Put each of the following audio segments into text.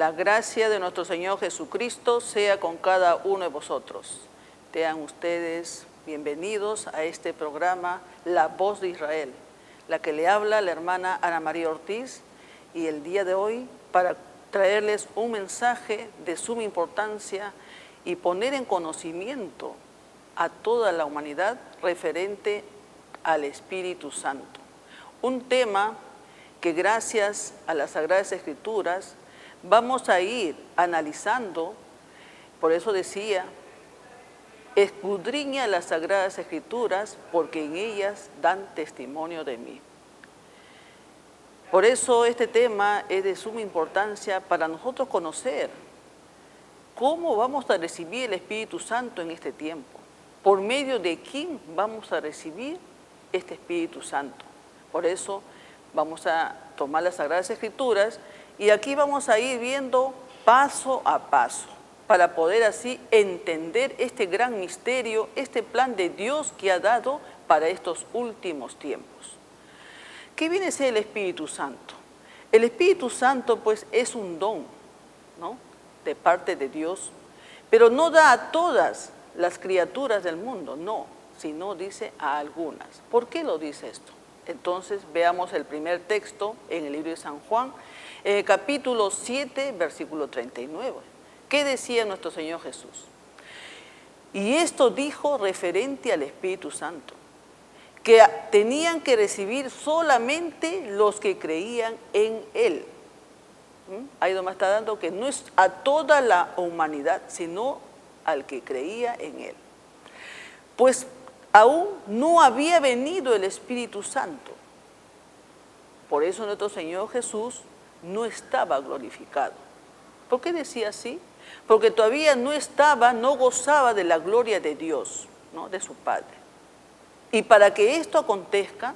La gracia de nuestro Señor Jesucristo sea con cada uno de vosotros. Sean ustedes bienvenidos a este programa La Voz de Israel, la que le habla la hermana Ana María Ortiz, y el día de hoy para traerles un mensaje de suma importancia y poner en conocimiento a toda la humanidad referente al Espíritu Santo. Un tema que gracias a las Sagradas Escrituras vamos a ir analizando. Por eso decía, escudriña las Sagradas Escrituras porque en ellas dan testimonio de mí. Por eso este tema es de suma importancia para nosotros conocer cómo vamos a recibir el Espíritu Santo en este tiempo. ¿Por medio de quién vamos a recibir este Espíritu Santo? Por eso vamos a tomar las Sagradas Escrituras y aquí vamos a ir viendo paso a paso para poder así entender este gran misterio, este plan de Dios que ha dado para estos últimos tiempos. ¿Qué viene a ser el Espíritu Santo? El Espíritu Santo pues es un don, ¿no?, de parte de Dios, pero no da a todas las criaturas del mundo, no, sino dice a algunas. ¿Por qué lo dice esto? Entonces veamos el primer texto en el libro de San Juan, capítulo 7, versículo 39. ¿Qué decía nuestro Señor Jesús? Y esto dijo referente al Espíritu Santo, que tenían que recibir solamente los que creían en Él. Ahí donde está dando que no es a toda la humanidad, sino al que creía en Él. Pues aún no había venido el Espíritu Santo. Por eso nuestro Señor Jesús no estaba glorificado. ¿Por qué decía así? Porque todavía no gozaba de la gloria de Dios, ¿no?, de su Padre. Y para que esto acontezca,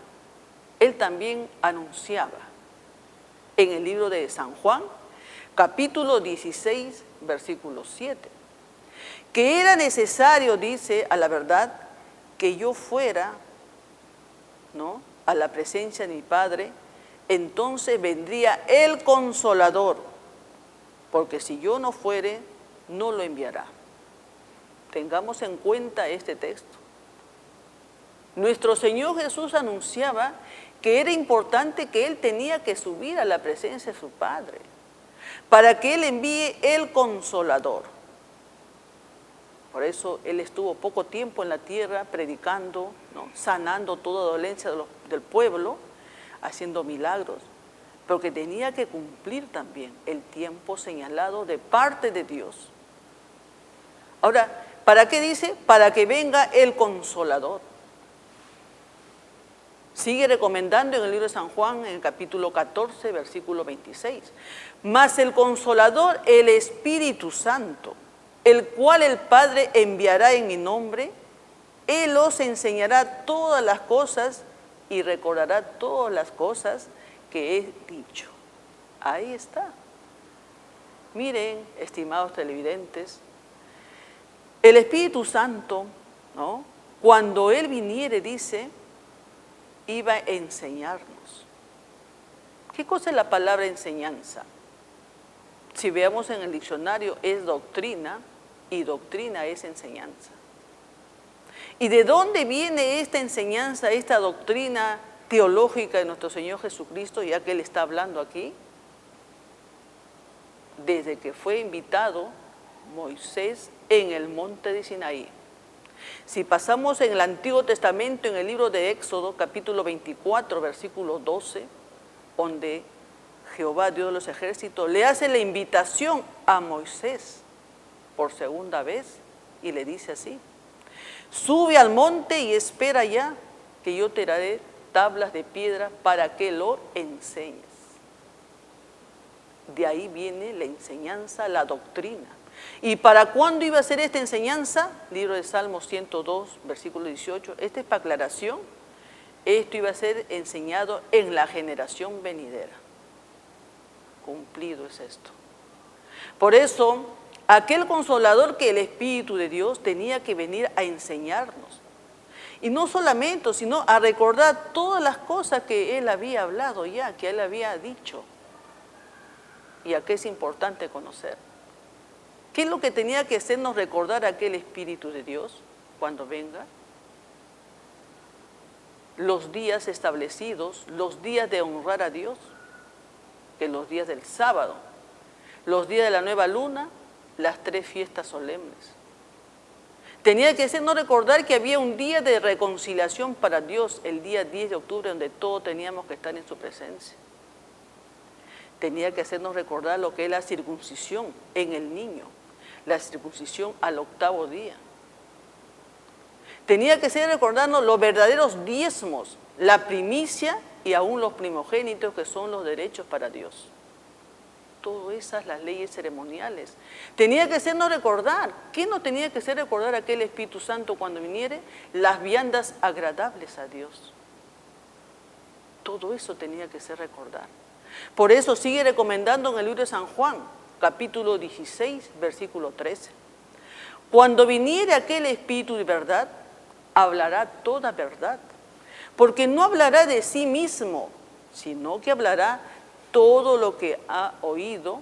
Él también anunciaba en el libro de San Juan, capítulo 16, versículo 7, que era necesario, dice, a la verdad, que yo fuera, ¿no?, a la presencia de mi Padre, entonces vendría el Consolador, porque si yo no fuere, no lo enviará. Tengamos en cuenta este texto. Nuestro Señor Jesús anunciaba que era importante que Él tenía que subir a la presencia de su Padre, para que Él envíe el Consolador. Por eso Él estuvo poco tiempo en la tierra predicando, ¿no?, sanando toda dolencia del pueblo, haciendo milagros, porque tenía que cumplir también el tiempo señalado de parte de Dios. Ahora, ¿para qué dice? Para que venga el Consolador. Sigue recomendando en el libro de San Juan, en el capítulo 14, versículo 26. Mas el Consolador, el Espíritu Santo, el cual el Padre enviará en mi nombre, Él os enseñará todas las cosas y recordará todas las cosas que he dicho. Ahí está. Miren, estimados televidentes, el Espíritu Santo, ¿no?, cuando Él viniere, dice, iba a enseñarnos. ¿Qué cosa es la palabra enseñanza? Si veamos en el diccionario, es doctrina, y doctrina es enseñanza. ¿Y de dónde viene esta enseñanza, esta doctrina teológica de nuestro Señor Jesucristo, ya que Él está hablando aquí? Desde que fue invitado Moisés en el monte de Sinaí. Si pasamos en el Antiguo Testamento, en el libro de Éxodo, capítulo 24, versículo 12, donde Jehová, Dios de los ejércitos, le hace la invitación a Moisés por segunda vez y le dice así: sube al monte y espera allá, que yo te daré tablas de piedra para que lo enseñes. De ahí viene la enseñanza, la doctrina. ¿Y para cuándo iba a ser esta enseñanza? Libro de Salmos 102, versículo 18. Esta es para aclaración. Esto iba a ser enseñado en la generación venidera. Cumplido es esto. Por eso, aquel Consolador que el Espíritu de Dios tenía que venir a enseñarnos. Y no solamente, sino a recordar todas las cosas que Él había hablado ya, que Él había dicho. y a qué es importante conocer. ¿Qué es lo que tenía que hacernos recordar aquel Espíritu de Dios cuando venga? Los días establecidos, los días de honrar a Dios, que los días del sábado, los días de la nueva luna, las 3 fiestas solemnes. Tenía que hacernos recordar que había un día de reconciliación para Dios, el día 10 de octubre, donde todos teníamos que estar en su presencia. Tenía que hacernos recordar lo que es la circuncisión en el niño, la circuncisión al 8º día. Tenía que hacer recordarnos los verdaderos diezmos, la primicia y aún los primogénitos, que son los derechos para Dios. Todas esas, las leyes ceremoniales. Tenía que hacernos recordar. ¿Qué nos tenía que hacer recordar aquel Espíritu Santo cuando viniere? Las viandas agradables a Dios. Todo eso tenía que ser recordar. Por eso sigue recomendando en el libro de San Juan, capítulo 16, versículo 13. Cuando viniere aquel Espíritu de verdad, hablará toda verdad, porque no hablará de sí mismo, sino que hablará todo lo que ha oído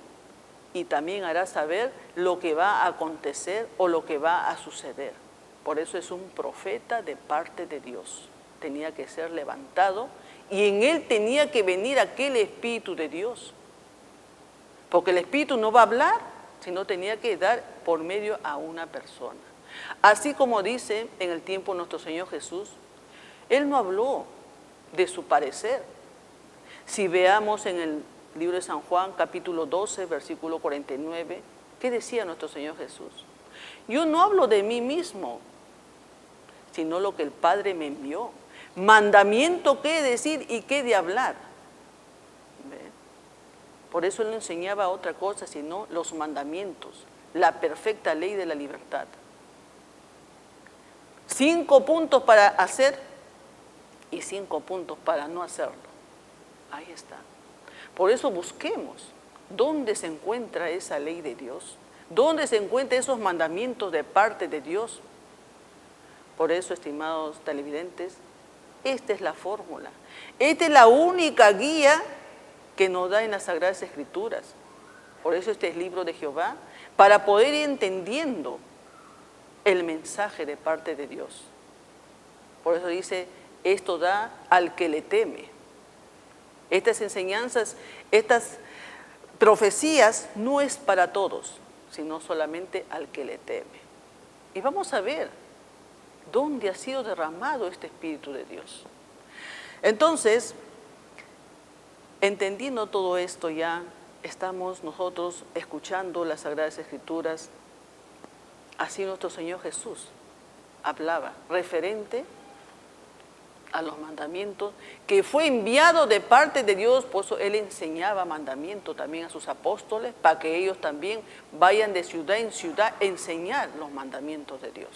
y también hará saber lo que va a acontecer o lo que va a suceder. Por eso es un profeta de parte de Dios. Tenía que ser levantado y en él tenía que venir aquel Espíritu de Dios. Porque el Espíritu no va a hablar, sino tenía que dar por medio a una persona. Así como dice en el tiempo nuestro Señor Jesús, Él no habló de su parecer. Si veamos en el libro de San Juan, capítulo 12, versículo 49, ¿qué decía nuestro Señor Jesús? Yo no hablo de mí mismo, sino lo que el Padre me envió. Mandamiento qué decir y qué de hablar. ¿Ven? Por eso Él no enseñaba otra cosa, sino los mandamientos, la perfecta ley de la libertad. 5 puntos para hacer y 5 puntos para no hacerlo. Ahí está. Por eso busquemos dónde se encuentra esa ley de Dios, dónde se encuentran esos mandamientos de parte de Dios. Por eso, estimados televidentes, esta es la fórmula. Esta es la única guía que nos da en las Sagradas Escrituras. Por eso este es el libro de Jehová, para poder ir entendiendo el mensaje de parte de Dios. Por eso dice, esto da al que le teme. Estas enseñanzas, estas profecías no es para todos, sino solamente al que le teme. Y vamos a ver dónde ha sido derramado este Espíritu de Dios. Entonces, entendiendo todo esto ya, estamos nosotros escuchando las Sagradas Escrituras. Así nuestro Señor Jesús hablaba referente a los mandamientos, que fue enviado de parte de Dios. Por eso Él enseñaba mandamientos también a sus apóstoles, para que ellos también vayan de ciudad en ciudad a enseñar los mandamientos de Dios.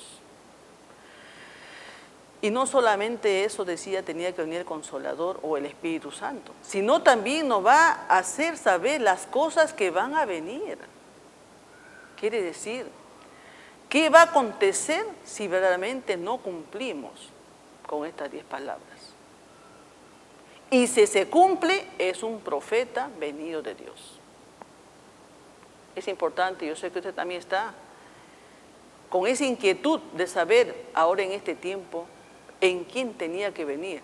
Y no solamente eso decía, tenía que venir el Consolador o el Espíritu Santo, sino también nos va a hacer saber las cosas que van a venir. Quiere decir, ¿qué va a acontecer si verdaderamente no cumplimos con estas 10 palabras? Y si se cumple, es un profeta venido de Dios. Es importante, yo sé que usted también está con esa inquietud de saber ahora en este tiempo en quién tenía que venir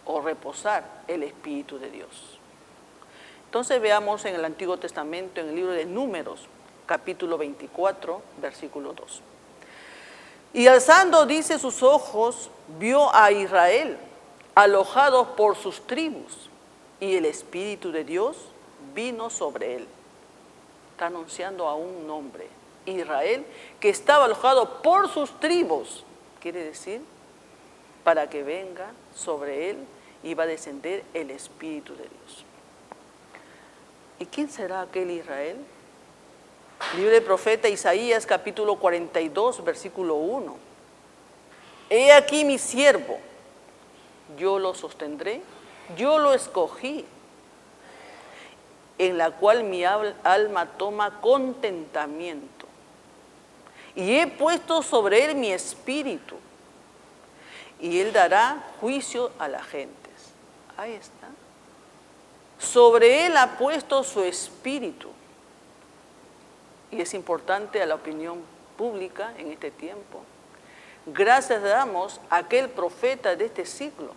o reposar el Espíritu de Dios. Entonces veamos en el Antiguo Testamento, en el libro de Números, capítulo 24, versículo 2. Y alzando, dice, sus ojos, vio a Israel alojados por sus tribus, y el Espíritu de Dios vino sobre él. Está anunciando a un nombre, Israel, que estaba alojado por sus tribus. Quiere decir, para que venga sobre él y va a descender el Espíritu de Dios. ¿Y quién será aquel Israel? Libro del profeta Isaías, capítulo 42, versículo 1. He aquí mi siervo, yo lo sostendré, yo lo escogí, en la cual mi alma toma contentamiento. Y he puesto sobre él mi espíritu, y él dará juicio a las gentes. Ahí está. Sobre él ha puesto su espíritu. Y es importante a la opinión pública en este tiempo. Gracias damos a aquel profeta de este siglo,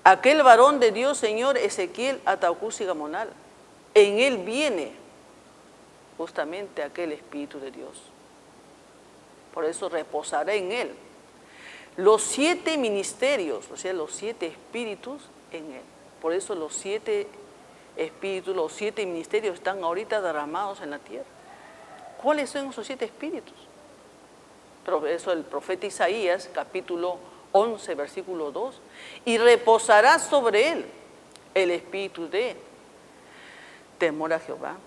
aquel varón de Dios, Señor Ezequiel Ataucusi Gamonal. En él viene justamente aquel Espíritu de Dios. Por eso reposará en él los 7 ministerios, o sea, los 7 espíritus en él. Por eso los 7 espíritus, los 7 ministerios están ahorita derramados en la tierra. ¿Cuáles son esos 7 espíritus? Por eso el profeta Isaías, capítulo 11, versículo 2, y reposará sobre él el espíritu de temor a Jehová,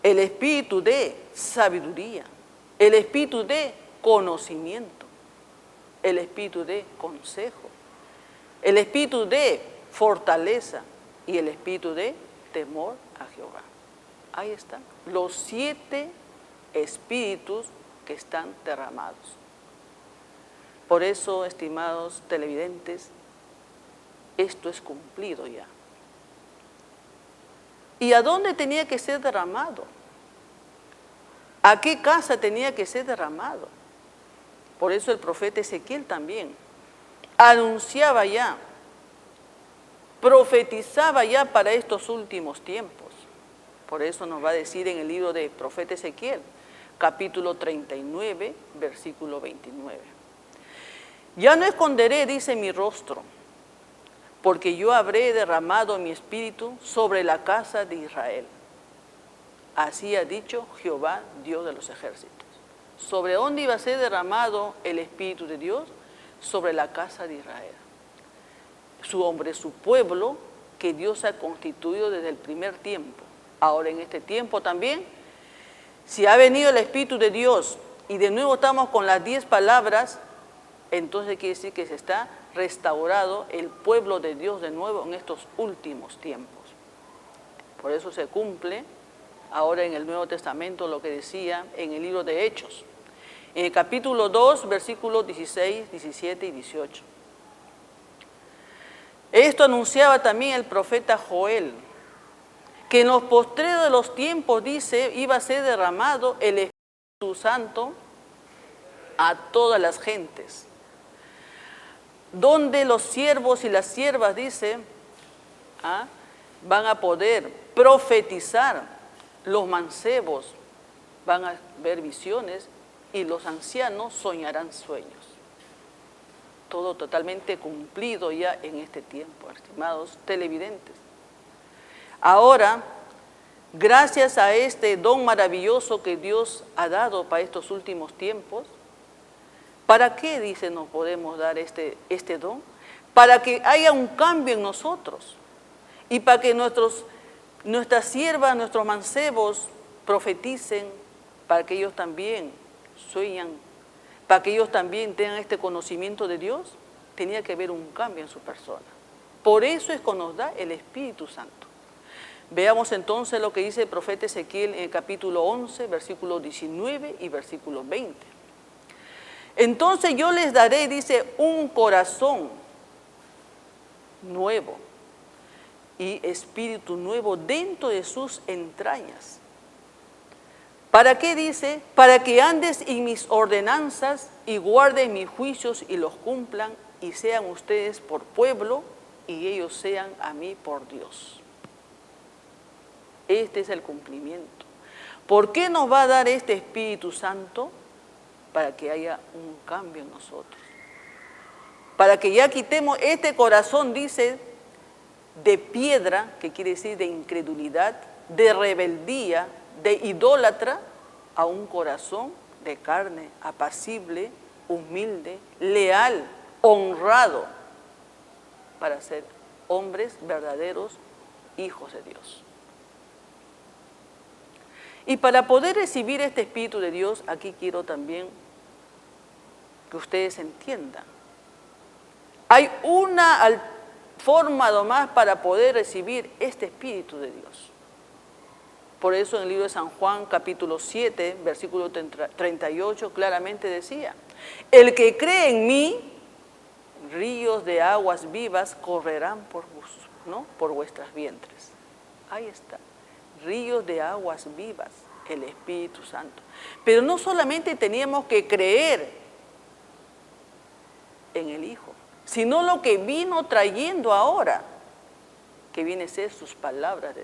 el espíritu de sabiduría, el espíritu de conocimiento, el espíritu de consejo, el espíritu de fortaleza y el espíritu de temor a Jehová. Ahí están los 7 espíritus que están derramados. Por eso, estimados televidentes, esto es cumplido ya. ¿Y a dónde tenía que ser derramado? ¿A qué casa tenía que ser derramado? Por eso el profeta Ezequiel también anunciaba ya, profetizaba ya para estos últimos tiempos. Por eso nos va a decir en el libro de profeta Ezequiel, capítulo 39, versículo 29. Ya no esconderé, dice, mi rostro, porque yo habré derramado mi espíritu sobre la casa de Israel. Así ha dicho Jehová, Dios de los ejércitos. ¿Sobre dónde iba a ser derramado el espíritu de Dios? Sobre la casa de Israel. Su hombre, su pueblo, que Dios ha constituido desde el primer tiempo. Ahora en este tiempo también, si ha venido el Espíritu de Dios y de nuevo estamos con las 10 palabras, entonces quiere decir que se está restaurado el pueblo de Dios de nuevo en estos últimos tiempos. Por eso se cumple ahora en el Nuevo Testamento lo que decía en el libro de Hechos, en el capítulo 2, versículos 16, 17 y 18. Esto anunciaba también el profeta Joel, que en los postreros de los tiempos, dice, iba a ser derramado el Espíritu Santo a todas las gentes, donde los siervos y las siervas, dice, van a poder profetizar, los mancebos van a ver visiones y los ancianos soñarán sueños. Todo totalmente cumplido ya en este tiempo, estimados televidentes. Ahora, gracias a este don maravilloso que Dios ha dado para estos últimos tiempos, ¿para qué, dice, nos podemos dar este don? Para que haya un cambio en nosotros y para que nuestras siervas, nuestros mancebos profeticen, para que ellos también sueñan, para que ellos también tengan este conocimiento de Dios, tenía que haber un cambio en su persona. Por eso es que nos da el Espíritu Santo. Veamos entonces lo que dice el profeta Ezequiel en el capítulo 11, versículo 19 y versículo 20. Entonces yo les daré, dice, un corazón nuevo y espíritu nuevo dentro de sus entrañas. ¿Para qué, dice? Para que andes en mis ordenanzas y guarden mis juicios y los cumplan, y sean ustedes por pueblo y ellos sean a mí por Dios. Este es el cumplimiento. ¿Por qué nos va a dar este Espíritu Santo? Para que haya un cambio en nosotros. Para que ya quitemos este corazón, dice, de piedra, que quiere decir de incredulidad, de rebeldía, de idólatra, a un corazón de carne, apacible, humilde, leal, honrado, para ser hombres verdaderos, hijos de Dios. Y para poder recibir este Espíritu de Dios, aquí quiero también que ustedes entiendan. Hay una forma nomás para poder recibir este Espíritu de Dios. Por eso en el libro de San Juan, capítulo 7, versículo 38, claramente decía, el que cree en mí, ríos de aguas vivas correrán ¿no?, por vuestras vientres. Ahí está, ríos de aguas vivas, el Espíritu Santo. Pero no solamente teníamos que creer en el Hijo, sino lo que vino trayendo ahora, que viene a ser sus palabras,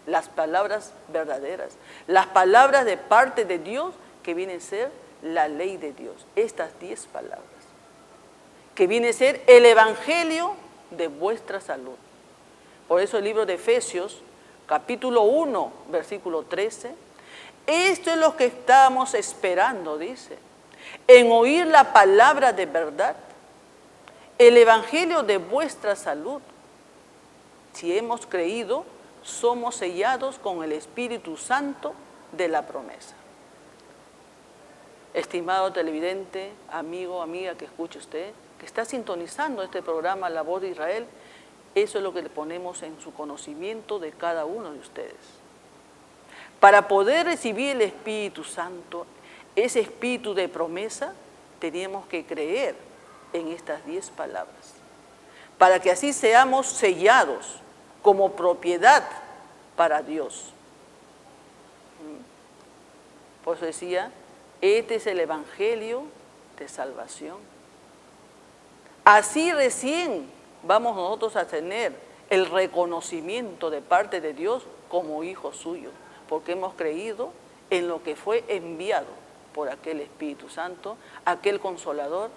las palabras verdaderas, las palabras de parte de Dios, que viene a ser la ley de Dios, estas 10 palabras, que viene a ser el evangelio de vuestra salud. Por eso el libro de Efesios, capítulo 1, versículo 13, esto es lo que estamos esperando, dice, en oír la palabra de verdad, el evangelio de vuestra salud. Si hemos creído, somos sellados con el Espíritu Santo de la promesa. Estimado televidente, amigo, amiga que escuche usted, que está sintonizando este programa La Voz de Israel, eso es lo que le ponemos en su conocimiento de cada uno de ustedes. Para poder recibir el Espíritu Santo, ese espíritu de promesa, teníamos que creer en estas 10 palabras, para que así seamos sellados como propiedad para Dios. Por eso decía, este es el evangelio de salvación. Así recién vamos nosotros a tener el reconocimiento de parte de Dios como hijos suyos, porque hemos creído en lo que fue enviado por aquel Espíritu Santo, aquel Consolador,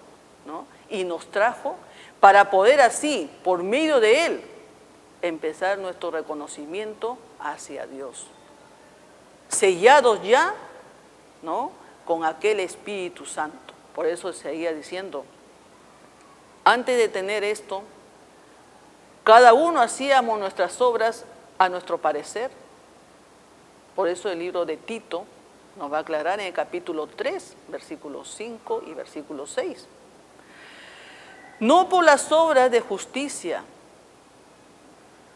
¿no?, y nos trajo para poder así, por medio de Él, empezar nuestro reconocimiento hacia Dios. Sellados ya, ¿no?, con aquel Espíritu Santo. Por eso seguía diciendo, antes de tener esto, cada uno hacíamos nuestras obras a nuestro parecer. Por eso el libro de Tito nos va a aclarar en el capítulo 3, versículos 5 y versículo 6. No por las obras de justicia,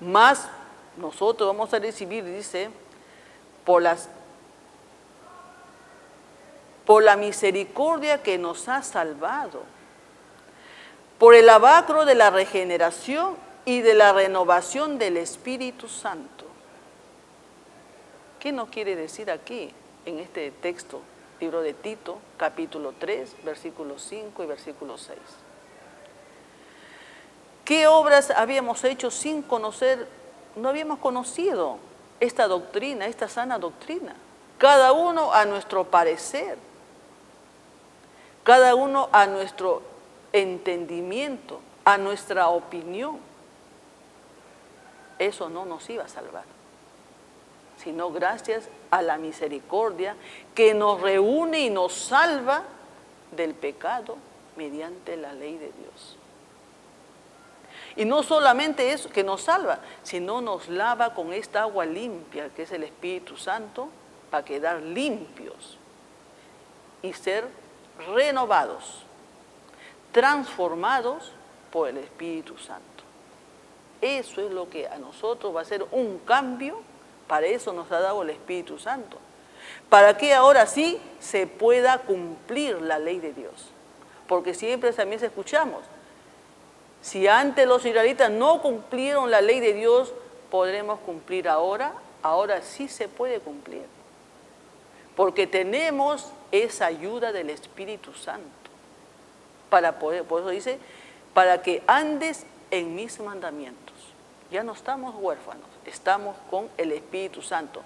mas nosotros vamos a recibir, dice, por la misericordia que nos ha salvado, por el lavacro de la regeneración y de la renovación del Espíritu Santo. ¿Qué nos quiere decir aquí en este texto? Libro de Tito, capítulo 3, versículos 5 y versículo 6. ¿Qué obras habíamos hecho sin conocer? No habíamos conocido esta doctrina, esta sana doctrina. Cada uno a nuestro parecer, cada uno a nuestro entendimiento, a nuestra opinión. Eso no nos iba a salvar, sino gracias a la misericordia que nos reúne y nos salva del pecado mediante la ley de Dios. Y no solamente eso que nos salva, sino nos lava con esta agua limpia que es el Espíritu Santo para quedar limpios y ser renovados, transformados por el Espíritu Santo. Eso es lo que a nosotros va a ser un cambio. Para eso nos ha dado el Espíritu Santo, para que ahora sí se pueda cumplir la ley de Dios. Porque siempre también escuchamos, si antes los israelitas no cumplieron la ley de Dios, ¿podremos cumplir ahora? Ahora sí se puede cumplir, porque tenemos esa ayuda del Espíritu Santo, para poder, por eso dice, para que andes en mis mandamientos. Ya no estamos huérfanos, estamos con el Espíritu Santo.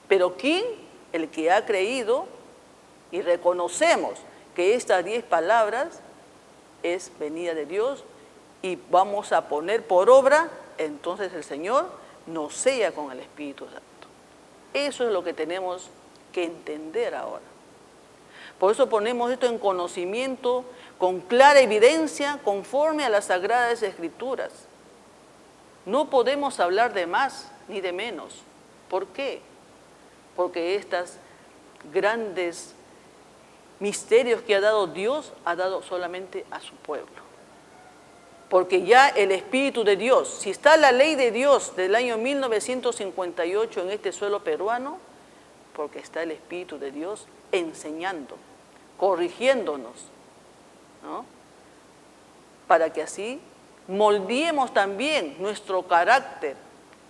Pero ¿quién? El que ha creído y reconocemos que estas 10 palabras es venida de Dios y vamos a poner por obra, entonces el Señor nos sella con el Espíritu Santo. Eso es lo que tenemos que entender ahora. Por eso ponemos esto en conocimiento, con clara evidencia, conforme a las Sagradas Escrituras. No podemos hablar de más ni de menos. ¿Por qué? Porque estos grandes misterios que ha dado Dios, ha dado solamente a su pueblo. Porque ya el Espíritu de Dios, si está la ley de Dios del año 1958 en este suelo peruano, porque está el Espíritu de Dios enseñando, corrigiéndonos, ¿no?, para que así moldeemos también nuestro carácter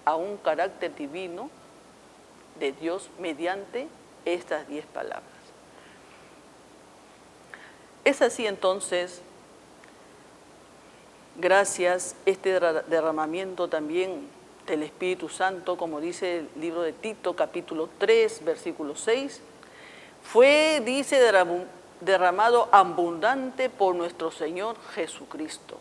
a un carácter divino de Dios mediante estas 10 palabras. Es así entonces, gracias a este derramamiento también del Espíritu Santo, como dice el libro de Tito, capítulo 3, versículo 6, fue, dice, derramado abundante por nuestro Señor Jesucristo.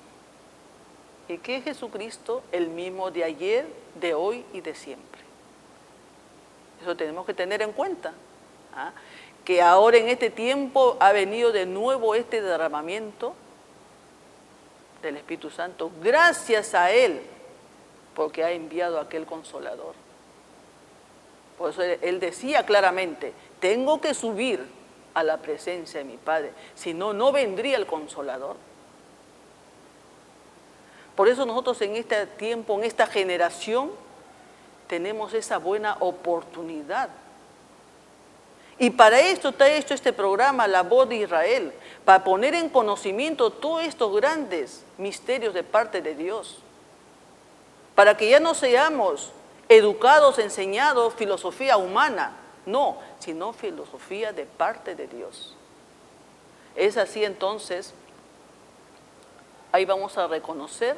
¿Y qué es Jesucristo? El mismo de ayer, de hoy y de siempre. Eso tenemos que tener en cuenta, ¿ah? Que ahora en este tiempo ha venido de nuevo este derramamiento del Espíritu Santo, gracias a Él, porque ha enviado a aquel Consolador. Por eso Él decía claramente, tengo que subir a la presencia de mi Padre, si no, no vendría el Consolador. Por eso nosotros en este tiempo, en esta generación, tenemos esa buena oportunidad. Y para esto está hecho este programa, La Voz de Israel, para poner en conocimiento todos estos grandes misterios de parte de Dios. Para que ya no seamos educados, enseñados, filosofía humana, no, sino filosofía de parte de Dios. Es así entonces, ahí vamos a reconocer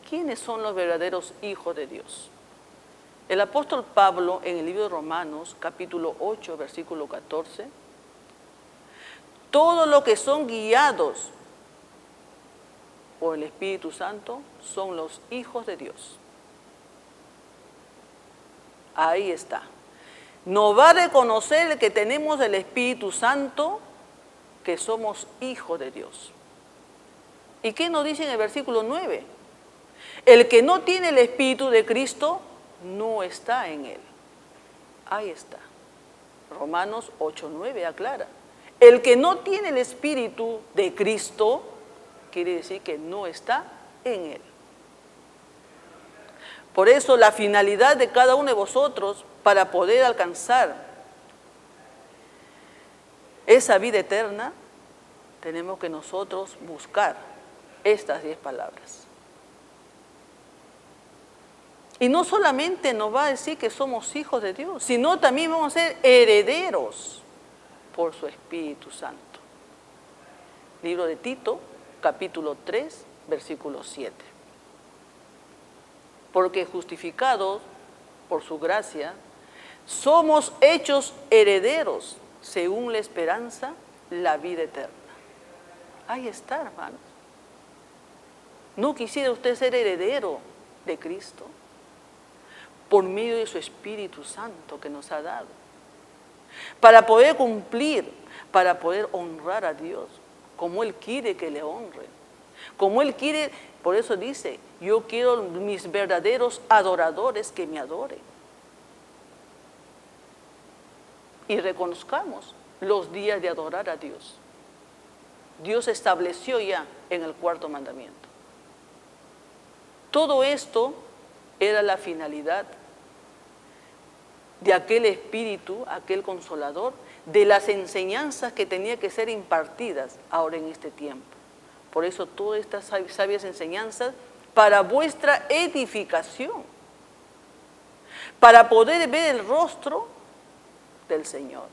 quiénes son los verdaderos hijos de Dios. El apóstol Pablo, en el libro de Romanos, capítulo 8, versículo 14, todos los que son guiados por el Espíritu Santo son los hijos de Dios. Ahí está. Nos va a reconocer el que tenemos el Espíritu Santo, que somos hijos de Dios. ¿Y qué nos dice en el versículo 9? El que no tiene el Espíritu de Cristo no está en él. Ahí está. Romanos 8:9 aclara. El que no tiene el Espíritu de Cristo quiere decir que no está en él. Por eso la finalidad de cada uno de vosotros para poder alcanzar esa vida eterna, tenemos que nosotros buscar estas 10 palabras. Y no solamente nos va a decir que somos hijos de Dios, sino también vamos a ser herederos por su Espíritu Santo. Libro de Tito, capítulo 3, versículo 7. Porque justificados por su gracia, somos hechos herederos según la esperanza, la vida eterna. Ahí está, hermanos. ¿No quisiera usted ser heredero de Cristo? Por medio de su Espíritu Santo que nos ha dado. Para poder cumplir, para poder honrar a Dios, como Él quiere que le honren. Como Él quiere, por eso dice, yo quiero mis verdaderos adoradores que me adoren. Y reconozcamos los días de adorar a Dios. Dios estableció ya en el 4º mandamiento. Todo esto era la finalidad de aquel Espíritu, aquel Consolador, de las enseñanzas que tenía que ser impartidas ahora en este tiempo. Por eso todas estas sabias enseñanzas para vuestra edificación, para poder ver el rostro del Señor.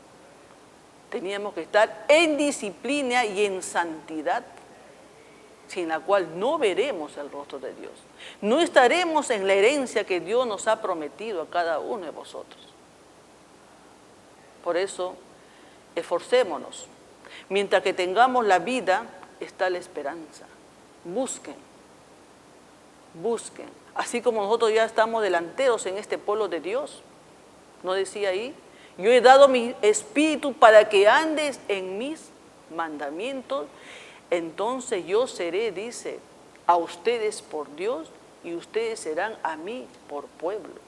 Teníamos que estar en disciplina y en santidad, sin la cual no veremos el rostro de Dios. No estaremos en la herencia que Dios nos ha prometido a cada uno de vosotros. Por eso, esforcémonos. Mientras que tengamos la vida, está la esperanza. Busquen, busquen. Así como nosotros ya estamos delanteros en este pueblo de Dios. ¿No decía ahí? Yo he dado mi espíritu para que andes en mis mandamientos. Entonces yo seré, dice, a ustedes por Dios y ustedes serán a mí por pueblo.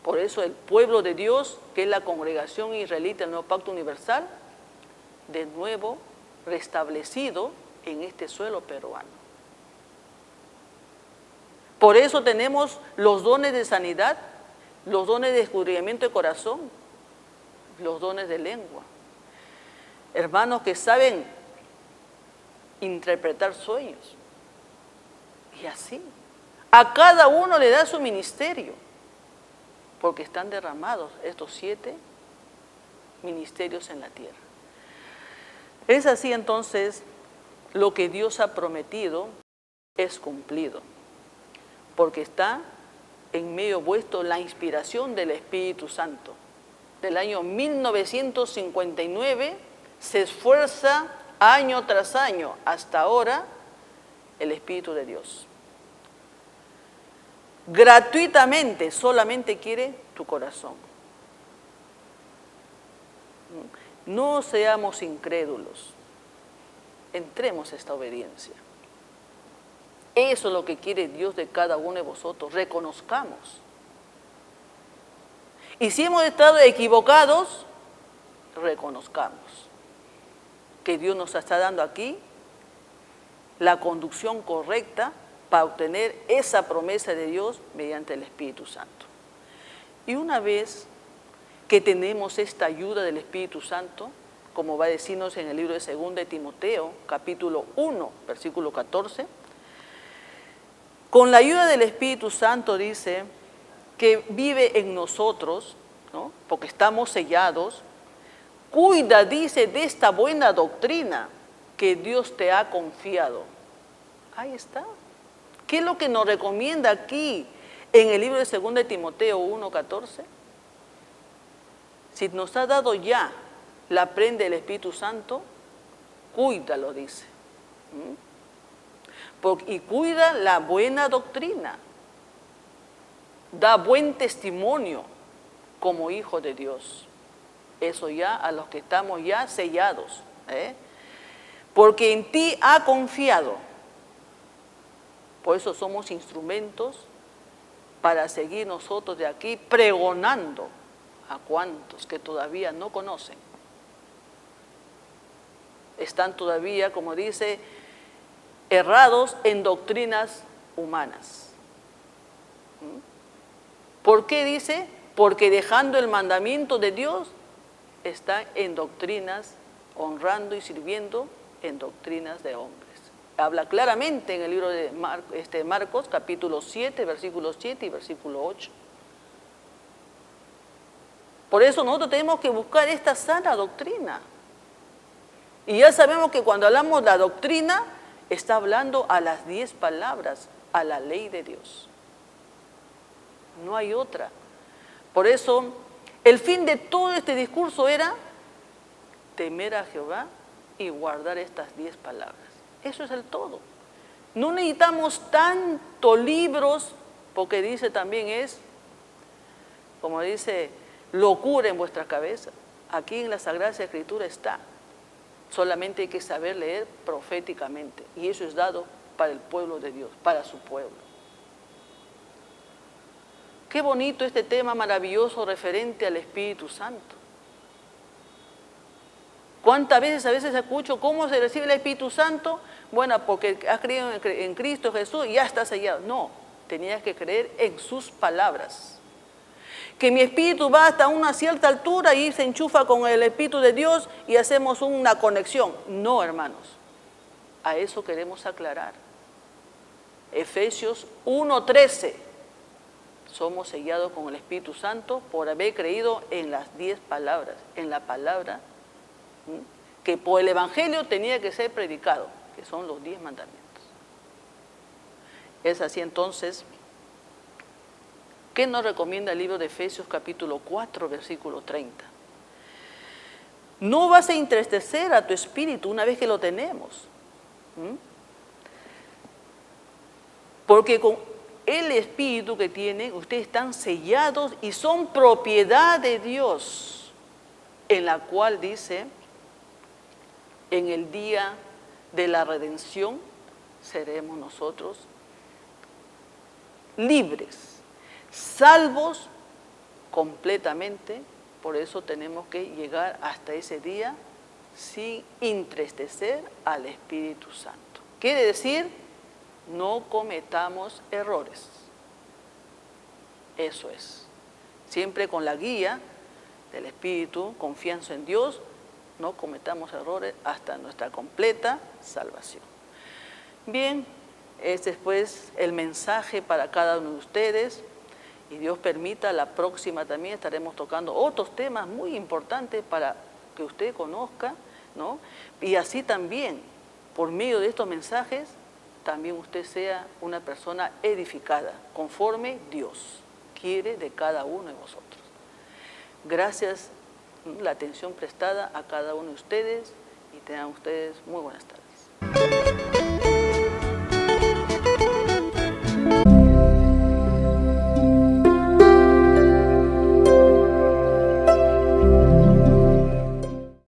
Por eso el pueblo de Dios, que es la congregación israelita del Nuevo Pacto Universal, de nuevo restablecido en este suelo peruano. Por eso tenemos los dones de sanidad, los dones de escudriñamiento de corazón, los dones de lengua. Hermanos que saben interpretar sueños, Y así, a cada uno le da su ministerio, porque están derramados estos 7 ministerios en la tierra. Es así entonces, lo que Dios ha prometido es cumplido, porque está en medio vuestro la inspiración del Espíritu Santo. Del año 1959 se esfuerza año tras año, hasta ahora, el Espíritu de Dios. Gratuitamente, solamente quiere tu corazón. No seamos incrédulos, entremos a esta obediencia. Eso es lo que quiere Dios de cada uno de vosotros, reconozcamos. Y si hemos estado equivocados, reconozcamos que Dios nos está dando aquí la conducción correcta para obtener esa promesa de Dios mediante el Espíritu Santo. Y una vez que tenemos esta ayuda del Espíritu Santo, como va a decirnos en el libro de 2 de Timoteo, capítulo 1, versículo 14, con la ayuda del Espíritu Santo dice que vive en nosotros, ¿no? Porque estamos sellados. Cuida, dice, de esta buena doctrina que Dios te ha confiado. Ahí está. ¿Qué es lo que nos recomienda aquí en el libro de 2 de Timoteo 1:14? Si nos ha dado ya la prenda del Espíritu Santo, cuídalo, dice. Y cuida la buena doctrina. Da buen testimonio como hijo de Dios. Eso ya a los que estamos ya sellados. Porque en ti ha confiado. Por eso somos instrumentos para seguir nosotros de aquí pregonando a cuantos que todavía no conocen. Están todavía, como dice, errados en doctrinas humanas. ¿Por qué dice? Porque dejando el mandamiento de Dios, están en doctrinas, honrando y sirviendo en doctrinas de hombres. Habla claramente en el libro de Marcos, capítulo 7, versículo 7 y versículo 8. Por eso nosotros tenemos que buscar esta sana doctrina. Y ya sabemos que cuando hablamos de la doctrina, está hablando a las 10 palabras, a la ley de Dios. No hay otra. Por eso, el fin de todo este discurso era temer a Jehová y guardar estas 10 palabras. Eso es el todo. No necesitamos tantos libros, porque dice también es, como dice, locura en vuestra cabeza. Aquí en la Sagrada Escritura está. Solamente hay que saber leer proféticamente. Y eso es dado para el pueblo de Dios, para su pueblo. Qué bonito este tema maravilloso referente al Espíritu Santo. ¿Cuántas veces a veces escucho cómo se recibe el Espíritu Santo? Bueno, porque has creído en Cristo Jesús y ya está sellado. No, tenías que creer en sus palabras. Que mi espíritu va hasta una cierta altura y se enchufa con el Espíritu de Dios y hacemos una conexión. No, hermanos, a eso queremos aclarar. Efesios 1:13. Somos sellados con el Espíritu Santo por haber creído en las 10 palabras, en la palabra que por el Evangelio tenía que ser predicado, que son los 10 mandamientos. Es así entonces, ¿qué nos recomienda el libro de Efesios capítulo 4, versículo 30? No vas a entristecer a tu espíritu una vez que lo tenemos. Porque con el espíritu que tienen, ustedes están sellados y son propiedad de Dios, en la cual dice, en el día de la redención seremos nosotros libres, salvos completamente. Por eso tenemos que llegar hasta ese día sin entristecer al Espíritu Santo. Quiere decir, no cometamos errores. Eso es. Siempre con la guía del Espíritu, confianza en Dios, no cometamos errores hasta nuestra completa salvación. Bien, Este es pues el mensaje para cada uno de ustedes. Y Dios permita, la próxima también estaremos tocando otros temas muy importantes para que usted conozca, ¿no? Y así también, por medio de estos mensajes, también usted sea una persona edificada, conforme Dios quiere de cada uno de vosotros. Gracias la atención prestada a cada uno de ustedes y tengan ustedes muy buenas tardes.